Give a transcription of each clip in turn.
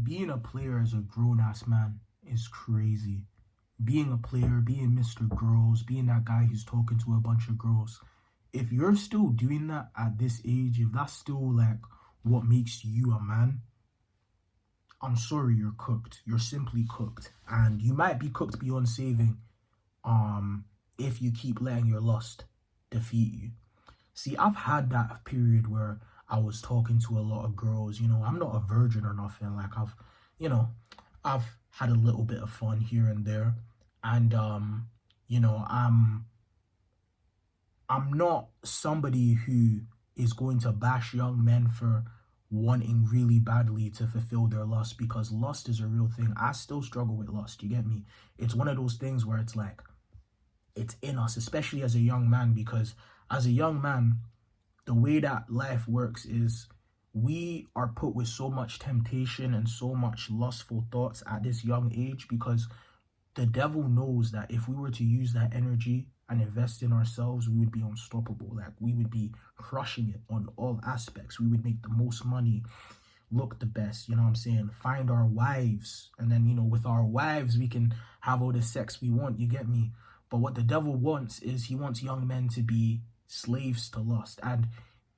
being a player as a grown-ass man is crazy. Being a player, being Mr. Girls, being that guy who's talking to a bunch of girls. If you're still doing that at this age, if that's still like what makes you a man, I'm sorry, you're cooked. You're simply cooked. And you might be cooked beyond saving if you keep letting your lust defeat you. See, I've had that period where I was talking to a lot of girls. I'm not a virgin or nothing. Like you know, I've had a little bit of fun here and there, and you know, I'm I'm not somebody who is going to bash young men for wanting really badly to fulfill their lust, because lust is a real thing. I still struggle with lust. You get me? It's one of those things where it's like it's in us, especially as a young man, because as a young man, the way that life works is we are put with so much temptation and so much lustful thoughts at this young age, because the devil knows that if we were to use that energy and invest in ourselves, we would be unstoppable. Like, we would be crushing it on all aspects. We would make the most money, look the best, you know what I'm saying? Find our wives. And then, with our wives, we can have all the sex we want, you get me? But what the devil wants is he wants young men to be slaves to lust. And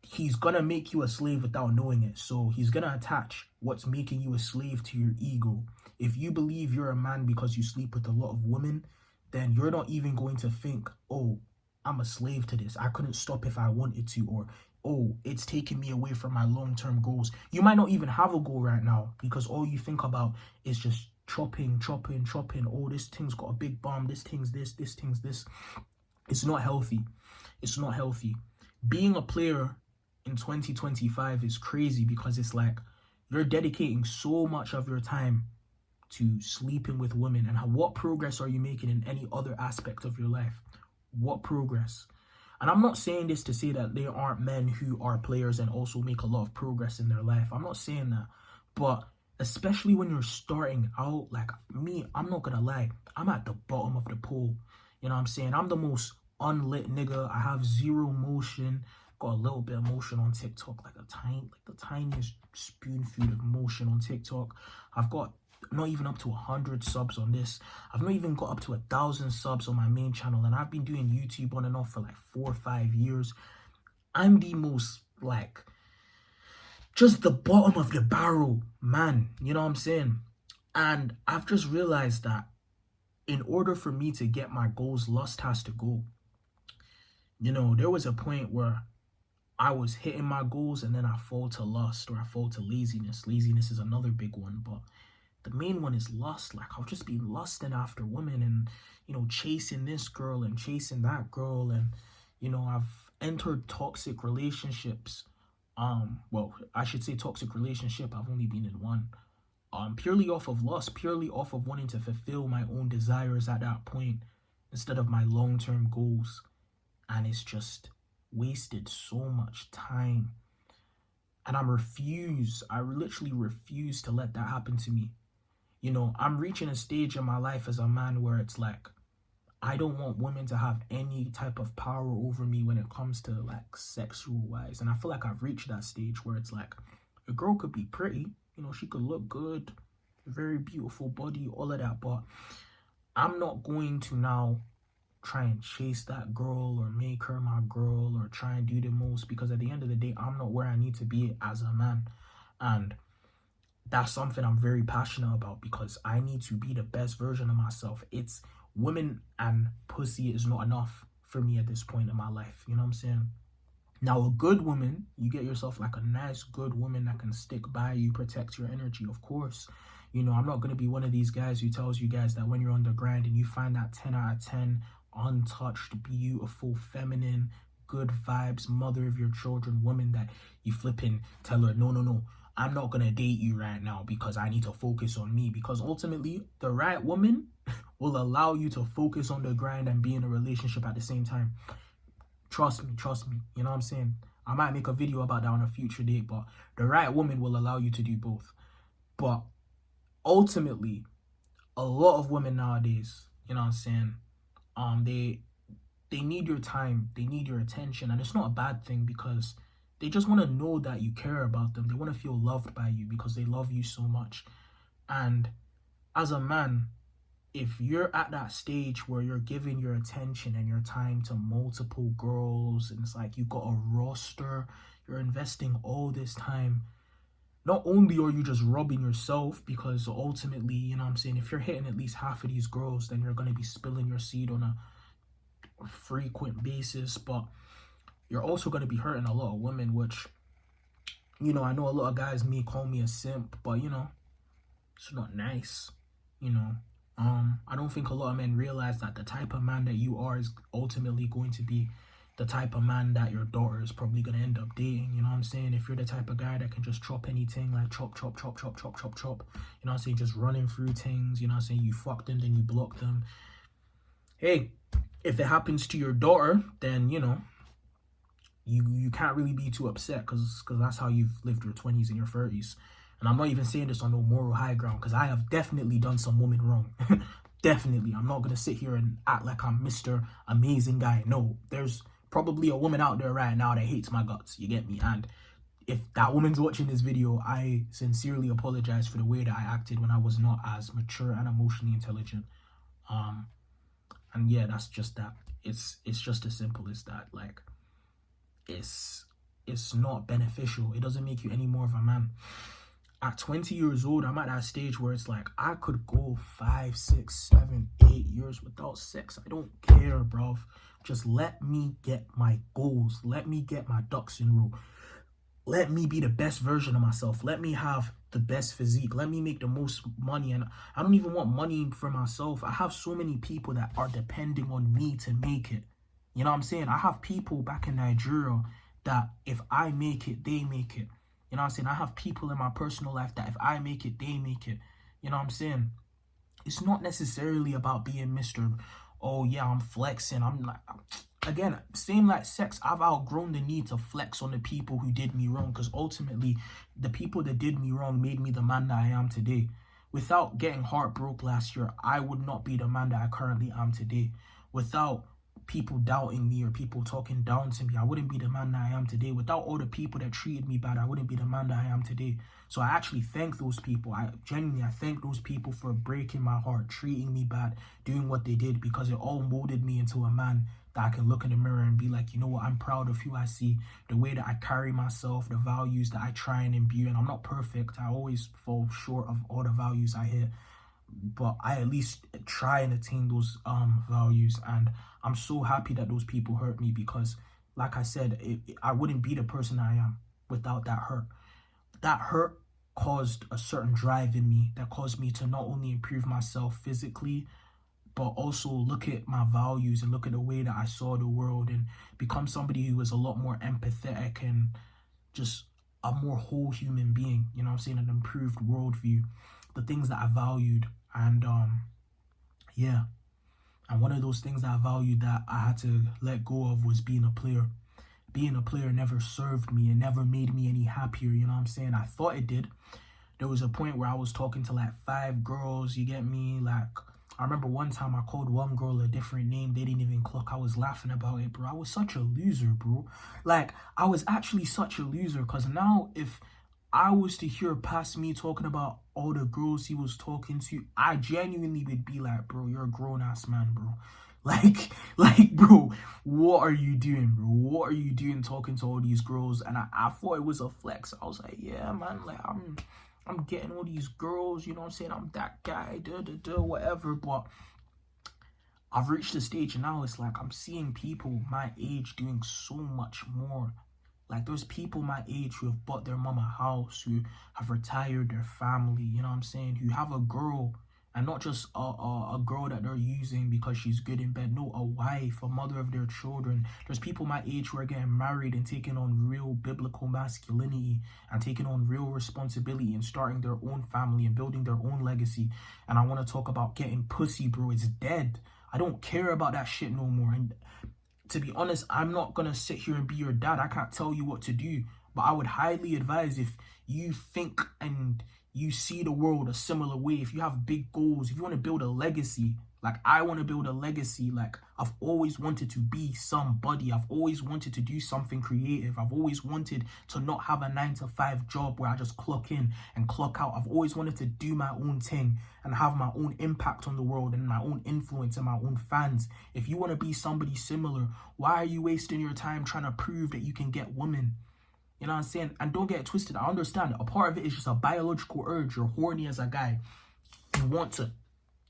he's gonna make you a slave without knowing it. So he's gonna attach what's making you a slave to your ego. If you believe you're a man because you sleep with a lot of women, then you're not even going to think, oh, I'm a slave to this. I couldn't stop if I wanted to, or oh, it's taking me away from my long-term goals. You might not even have a goal right now, because all you think about is just chopping. Oh, this thing's got a big bomb. This thing's this thing's this. It's not healthy. It's not healthy. Being a player in 2025 is crazy, because it's like you're dedicating so much of your time to sleeping with women. And what progress are you making in any other aspect of your life? What progress? And I'm not saying this to say that there aren't men who are players and also make a lot of progress in their life. I'm not saying that. But especially when you're starting out, like me, I'm not gonna lie, I'm at the bottom of the pool. You know what I'm saying? I'm the most unlit nigga. I have zero motion. Got a little bit of motion on TikTok, like the tiniest spoonful of motion on TikTok. I've got not even up to 100 subs on this. I've not even got up to 1,000 subs on my main channel, and I've been doing YouTube on and off for like 4 or 5 years. I'm the most, like, just the bottom of the barrel man, you know what I'm saying? And I've just realized that in order for me to get my goals, lust has to go. There was a point where I was hitting my goals and then I fall to lust, or I fall to laziness. Laziness is another big one, but the main one is lust. Like, I'll just be lusting after women and, chasing this girl and chasing that girl. And, I've entered toxic relationships. Well, I should say toxic relationship. I've only been in one. Purely off of lust, purely off of wanting to fulfill my own desires at that point instead of my long-term goals. And it's just wasted so much time. And I literally refuse to let that happen to me. I'm reaching a stage in my life as a man where it's like, I don't want women to have any type of power over me when it comes to, like, sexual wise. And I feel like I've reached that stage where it's like, a girl could be pretty, she could look good, very beautiful body, all of that, but I'm not going to now try and chase that girl or make her my girl or try and do the most, because at the end of the day, I'm not where I need to be as a man. And that's something I'm very passionate about, because I need to be the best version of myself. It's women and pussy is not enough for me at this point in my life. You know what I'm saying? Now, a good woman, you get yourself like a nice, good woman that can stick by you, protect your energy, of course. I'm not going to be one of these guys who tells you guys that when you're on the grind and you find that 10 out of 10, untouched, beautiful, feminine, good vibes, mother of your children, woman, that you flipping tell her, no, I'm not going to date you right now because I need to focus on me. Because ultimately, the right woman will allow you to focus on the grind and be in a relationship at the same time. Trust me. You know what I'm saying? I might make a video about that on a future date, but the right woman will allow you to do both. But ultimately, a lot of women nowadays, you know what I'm saying, they need your time, they need your attention, and it's not a bad thing, because they just want to know that you care about them. They want to feel loved by you because they love you so much. And as a man, if you're at that stage where you're giving your attention and your time to multiple girls, and it's like you got a roster, you're investing all this time, not only are you just robbing yourself, because ultimately, you know what I'm saying, if you're hitting at least half of these girls, then you're going to be spilling your seed on a frequent basis, but you're also going to be hurting a lot of women, which, you know, I know a lot of guys may call me a simp, but, you know, it's not nice, you know. I don't think a lot of men realize that the type of man that you are is ultimately going to be the type of man that your daughter is probably going to end up dating. You know what I'm saying? If you're the type of guy that can just chop anything, like chop, chop, chop, chop, chop, chop, chop, you know what I'm saying? Just running through things, you know what I'm saying? You fuck them, then you block them. Hey, if it happens to your daughter, then, you know, you can't really be too upset, because that's how you've lived your 20s and your 30s. And I'm not even saying this on no moral high ground, because I have definitely done some women wrong. Definitely. I'm not going to sit here and act like I'm Mr. Amazing Guy. No, there's probably a woman out there right now that hates my guts. You get me? And if that woman's watching this video, I sincerely apologize for the way that I acted when I was not as mature and emotionally intelligent. And yeah, that's just that. It's just as simple as that. Like, it's not beneficial. It doesn't make you any more of a man. At 20 years old, I'm at that stage where it's like I could go 5, 6, 7, 8 years without sex. I don't care, bruv. Just let me get my goals. Let me get my ducks in a row. Let me be the best version of myself. Let me have the best physique. Let me make the most money. And I don't even want money for myself. I have so many people that are depending on me to make it. You know what I'm saying? I have people back in Nigeria that if I make it, they make it. You know what I'm saying? I have people in my personal life that if I make it, they make it. You know what I'm saying? It's not necessarily about being Mr. Oh, yeah, I'm flexing. I'm like, again, same like sex. I've outgrown the need to flex on the people who did me wrong, because ultimately, the people that did me wrong made me the man that I am today. Without getting heartbroken last year, I would not be the man that I currently am today. Without people doubting me or people talking down to me, I wouldn't be the man that I am today. Without all the people that treated me bad, I wouldn't be the man that I am today. So I actually thank those people. I thank those people for breaking my heart, treating me bad, doing what they did, because it all molded me into a man that I can look in the mirror and be like, you know what, I'm proud of who I see, the way that I carry myself, the values that I try and imbue. And I'm not perfect. I always fall short of all the values I hit, but I at least try and attain those values. And I'm so happy that those people hurt me, because like I said, I wouldn't be the person I am without that hurt. That hurt caused a certain drive in me that caused me to not only improve myself physically, but also look at my values and look at the way that I saw the world and become somebody who was a lot more empathetic and just a more whole human being, you know what I'm saying, an improved worldview, the things that I valued. And yeah, and one of those things that I valued that I had to let go of was being a player. Being a player never served me. It never made me any happier, you know what I'm saying? I thought it did. There was a point where I was talking to like 5 girls, you get me? Like, I remember one time I called one girl a different name. They didn't even clock. I was laughing about it, bro. I was such a loser, bro. Like, I was actually such a loser, because now if I was to hear past me talking about all the girls he was talking to, I genuinely would be like, bro, you're a grown-ass man, bro. Bro, what are you doing, bro? What are you doing talking to all these girls? And I thought it was a flex. I was like, yeah, man, like, I'm getting all these girls, you know what I'm saying? I'm that guy, whatever. But I've reached a stage now, it's like I'm seeing people my age doing so much more. Like, there's people my age who have bought their mama a house, who have retired their family, you know what I'm saying? Who have a girl, and not just a girl that they're using because she's good in bed. No, a wife, a mother of their children. There's people my age who are getting married and taking on real biblical masculinity and taking on real responsibility and starting their own family and building their own legacy. And I want to talk about getting pussy, bro. It's dead. I don't care about that shit no more. And to be honest, I'm not going to sit here and be your dad. I can't tell you what to do. But I would highly advise, if you think and you see the world a similar way, if you have big goals, if you want to build a legacy, like I want to build a legacy, like I've always wanted to be somebody. I've always wanted to do something creative. I've always wanted to not have a 9 to 5 job where I just clock in and clock out. I've always wanted to do my own thing and have my own impact on the world and my own influence and my own fans. If you want to be somebody similar, why are you wasting your time trying to prove that you can get women? You know what I'm saying? And don't get it twisted. I understand a part of it is just a biological urge. You're horny as a guy. You want to.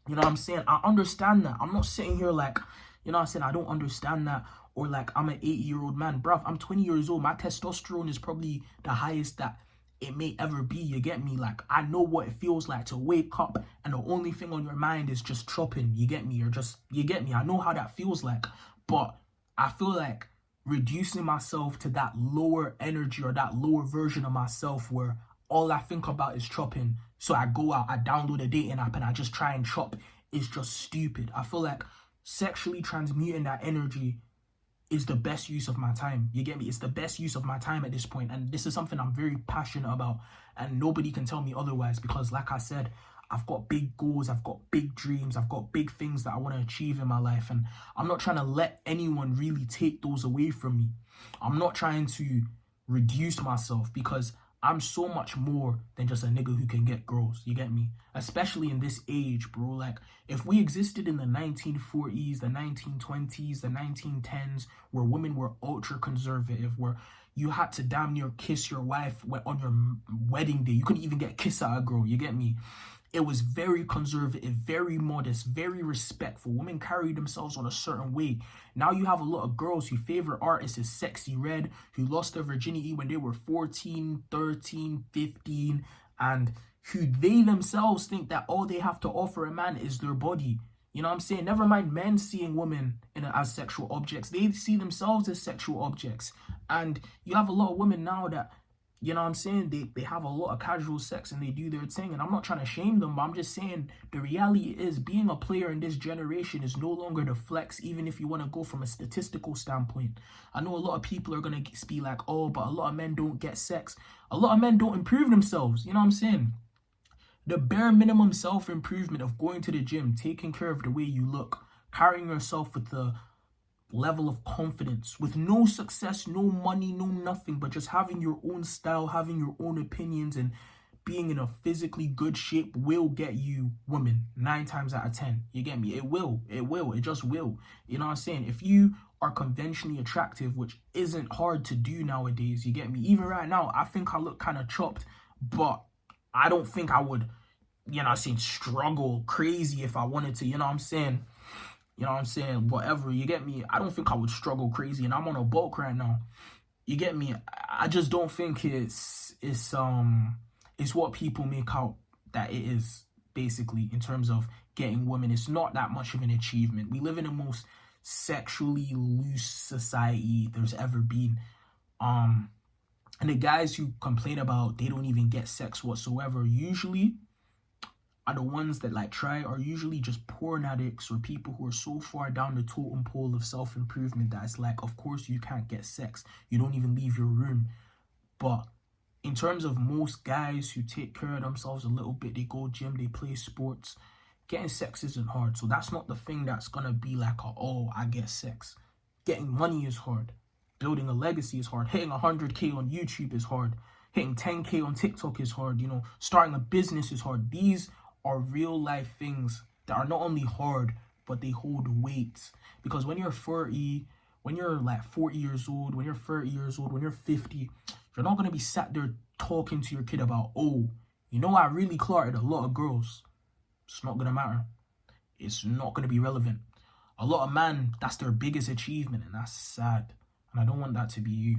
You know what I'm saying? I understand that. I'm not sitting here like, you know what I'm saying? I don't understand that. Or like I'm an 80-year-old man. Bruv, I'm 20 years old. My testosterone is probably the highest that it may ever be. You get me? Like, I know what it feels like to wake up and the only thing on your mind is just chopping. You get me? You get me? I know how that feels like. But I feel like reducing myself to that lower energy or that lower version of myself where all I think about is chopping. So I go out, I download a dating app and I just try and chop. Is just stupid. I feel like sexually transmuting that energy is the best use of my time. You get me? It's the best use of my time at this point. And this is something I'm very passionate about. And nobody can tell me otherwise because like I said, I've got big goals, I've got big dreams, I've got big things that I want to achieve in my life. And I'm not trying to let anyone really take those away from me. I'm not trying to reduce myself because I'm so much more than just a nigga who can get girls. You get me? Especially in this age, bro. Like, if we existed in the 1940s, the 1920s, the 1910s, where women were ultra conservative, where you had to damn near kiss your wife on your wedding day. You couldn't even get a kiss out of a girl. You get me? It was very conservative, very modest, very respectful. Women carried themselves on a certain way. Now you have a lot of girls whose favorite artist is Sexy Red, who lost their virginity when they were 14, 13, 15, and who they themselves think that all they have to offer a man is their body. You know what I'm saying? Never mind men seeing women as sexual objects. They see themselves as sexual objects. And you have a lot of women now that, you know what I'm saying, they have a lot of casual sex and they do their thing. And I'm not trying to shame them, but I'm just saying the reality is being a player in this generation is no longer the flex, even if you want to go from a statistical standpoint. I know a lot of people are going to be like, oh, but a lot of men don't get sex. A lot of men don't improve themselves. You know what I'm saying? The bare minimum self-improvement of going to the gym, taking care of the way you look, carrying yourself with the level of confidence, with no success, no money, no nothing, but just having your own style, having your own opinions, and being in a physically good shape will get you women 9 times out of 10. You get me? It will. It just will. You know what I'm saying? If you are conventionally attractive, which isn't hard to do nowadays, you get me? Even right now, I think I look kind of chopped, but I don't think I would, you know what I'm saying, struggle crazy if I wanted to, you know what I'm saying? You know what I'm saying? Whatever, you get me? I don't think I would struggle crazy, and I'm on a bulk right now. You get me? I just don't think it's what people make out that it is, basically, in terms of getting women. It's not that much of an achievement. We live in the most sexually loose society there's ever been. And the guys who complain about they don't even get sex whatsoever usually are the ones that like try are usually just porn addicts or people who are so far down the totem pole of self-improvement that it's like, of course you can't get sex. You don't even leave your room. But in terms of most guys who take care of themselves a little bit, they go gym, they play sports, getting sex isn't hard. So that's not the thing that's going to be like, oh, I get sex. Getting money is hard. Building a legacy is hard. Hitting 100K on YouTube is hard. Hitting 10K on TikTok is hard. You know, starting a business is hard. These are real life things that are not only hard, but they hold weight. Because when you're 30, when you're like 40 years old, when you're 30 years old, when you're 50, you're not going to be sat there talking to your kid about, oh, you know, I really clarted a lot of girls. It's not going to matter. It's not going to be relevant. A lot of men, that's their biggest achievement, and that's sad. And I don't want that to be you.